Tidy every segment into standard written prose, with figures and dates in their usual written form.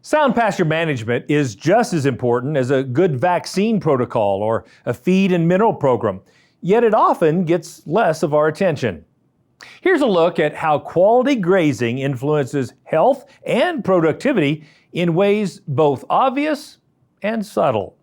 Sound pasture management is just as important as a good vaccine protocol or a feed and mineral program, yet it often gets less of our attention. Here's a look at how quality grazing influences health and productivity in ways both obvious and subtle.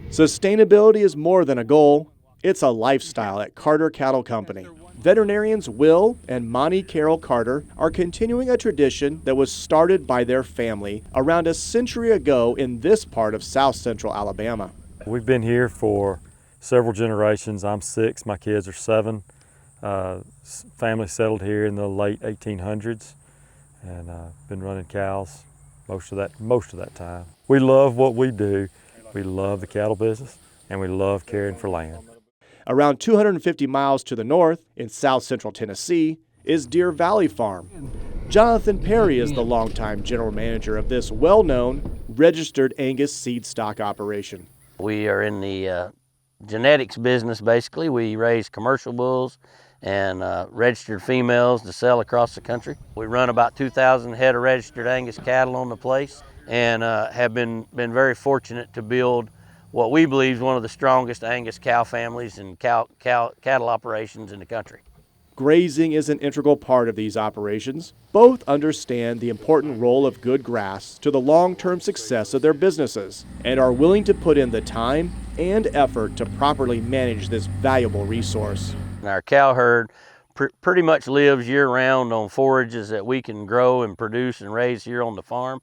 Sustainability is more than a goal, it's a lifestyle at Carter Cattle Company. Veterinarians Will and Monty Carroll Carter are continuing a tradition that was started by their family around a century ago in this part of South Central Alabama. We've been here for several generations. I'm 6, my kids are 7. Family settled here in the late 1800s and been running cows most of that time. We love what we do. We love the cattle business and we love caring for land. Around 250 miles to the north, in south central Tennessee, is Deer Valley Farm. Jonathan Perry is the longtime general manager of this well-known registered Angus seed stock operation. We are in the genetics business, basically. We raise commercial bulls and registered females to sell across the country. We run about 2,000 head of registered Angus cattle on the place and have been very fortunate to build what we believe is one of the strongest Angus cow families and cattle operations in the country. Grazing is an integral part of these operations. Both understand the important role of good grass to the long-term success of their businesses and are willing to put in the time and effort to properly manage this valuable resource. Our cow herd pretty much lives year-round on forages that we can grow and produce and raise here on the farm.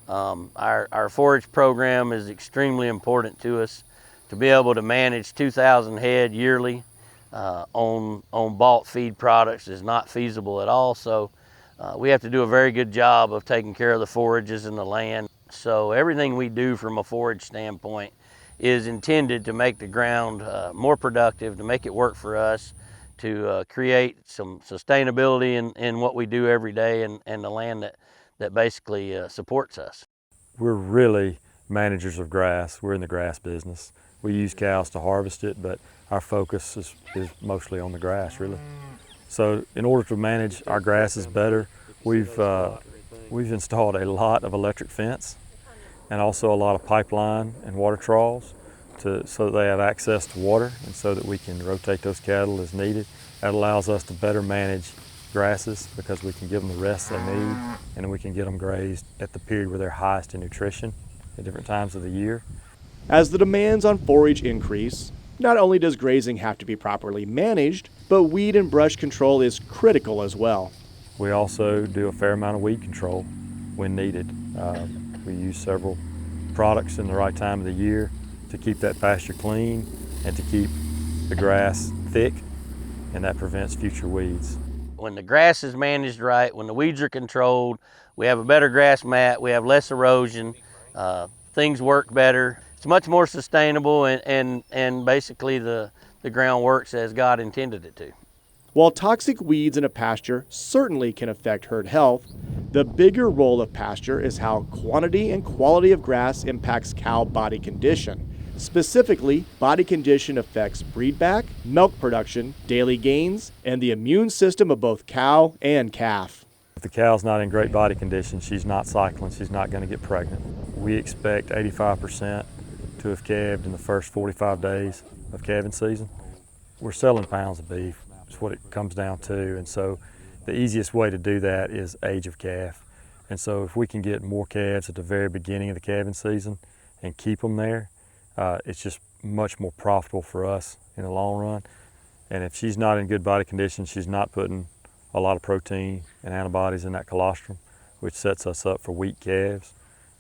Our forage program is extremely important to us. To be able to manage 2,000 head yearly on bought feed products is not feasible at all. So we have to do a very good job of taking care of the forages and the land. So everything we do from a forage standpoint is intended to make the ground more productive, to make it work for us, to create some sustainability in what we do every day and the land that basically supports us. We're really managers of grass. We're in the grass business. We use cows to harvest it, but our focus is mostly on the grass, really. So in order to manage our grasses better, we've installed a lot of electric fence and also a lot of pipeline and water troughs so that they have access to water and so that we can rotate those cattle as needed. That allows us to better manage grasses because we can give them the rest they need and we can get them grazed at the period where they're highest in nutrition at different times of the year. As the demands on forage increase, not only does grazing have to be properly managed, but weed and brush control is critical as well. We also do a fair amount of weed control when needed. We use several products in the right time of the year to keep that pasture clean and to keep the grass thick, and that prevents future weeds. When the grass is managed right, when the weeds are controlled, we have a better grass mat, we have less erosion, things work better. It's much more sustainable and basically the ground works as God intended it to. While toxic weeds in a pasture certainly can affect herd health, the bigger role of pasture is how quantity and quality of grass impacts cow body condition. Specifically, body condition affects breedback, milk production, daily gains, and the immune system of both cow and calf. If the cow's not in great body condition, she's not cycling, she's not going to get pregnant. We expect 85% to have calved in the first 45 days of calving season. We're selling pounds of beef, is what it comes down to, and so the easiest way to do that is age of calf. And so if we can get more calves at the very beginning of the calving season and keep them there, it's just much more profitable for us in the long run. And if she's not in good body condition, she's not putting a lot of protein and antibodies in that colostrum, which sets us up for weak calves.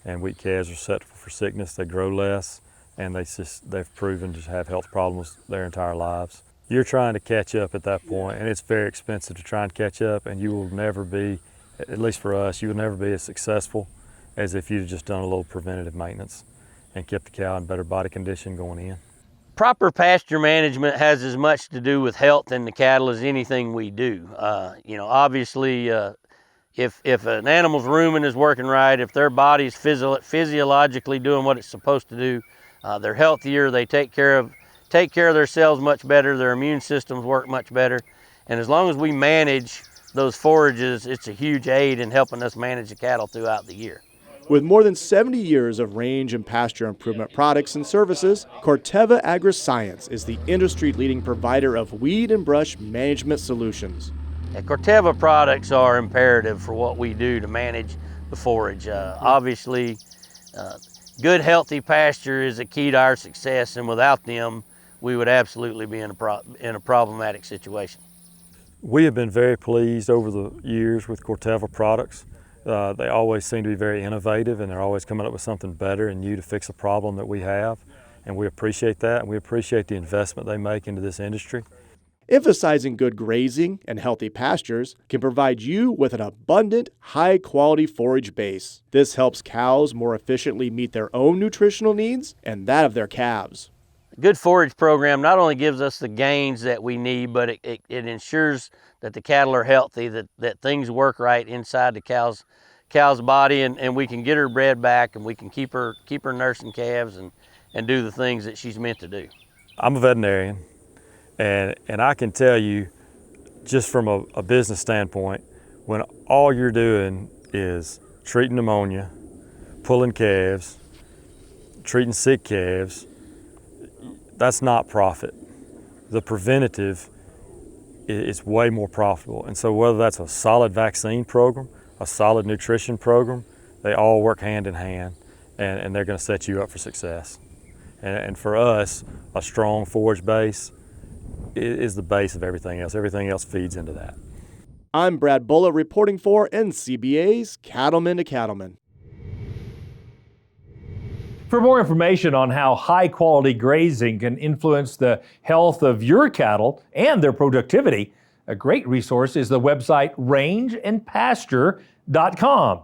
And weak calves are susceptible for sickness, they grow less, and they've proven to have health problems their entire lives. You're trying to catch up at that point, and it's very expensive to try and catch up, and you will never be, at least for us, you will never be as successful as if you'd just done a little preventative maintenance and kept the cow in better body condition going in. Proper pasture management has as much to do with health in the cattle as anything we do. Obviously, if an animal's rumen is working right, if their body's physiologically doing what it's supposed to do, they're healthier, they take care of their cells much better, their immune systems work much better. And as long as we manage those forages, it's a huge aid in helping us manage the cattle throughout the year. With more than 70 years of range and pasture improvement products and services, Corteva Agriscience is the industry-leading provider of weed and brush management solutions. Corteva products are imperative for what we do to manage the forage. Obviously, good, healthy pasture is a key to our success, and without them, we would absolutely be in a problematic situation. We have been very pleased over the years with Corteva products. They always seem to be very innovative, and they're always coming up with something better and new to fix a problem that we have, and we appreciate that, and we appreciate the investment they make into this industry. Emphasizing good grazing and healthy pastures can provide you with an abundant, high-quality forage base. This helps cows more efficiently meet their own nutritional needs and that of their calves. A good forage program not only gives us the gains that we need, but it ensures that the cattle are healthy, that things work right inside the cow's body, and we can get her bred back, and we can keep her nursing calves and do the things that she's meant to do. I'm a veterinarian, and I can tell you, just from a business standpoint, when all you're doing is treating pneumonia, pulling calves, treating sick calves, that's not profit. The preventative is way more profitable. And so whether that's a solid vaccine program, a solid nutrition program, they all work hand in hand, and they're gonna set you up for success. And for us, a strong forage base is the base of everything else. Everything else feeds into that. I'm Brad Bullitt reporting for NCBA's Cattleman to Cattleman. For more information on how high-quality grazing can influence the health of your cattle and their productivity, a great resource is the website rangeandpasture.com.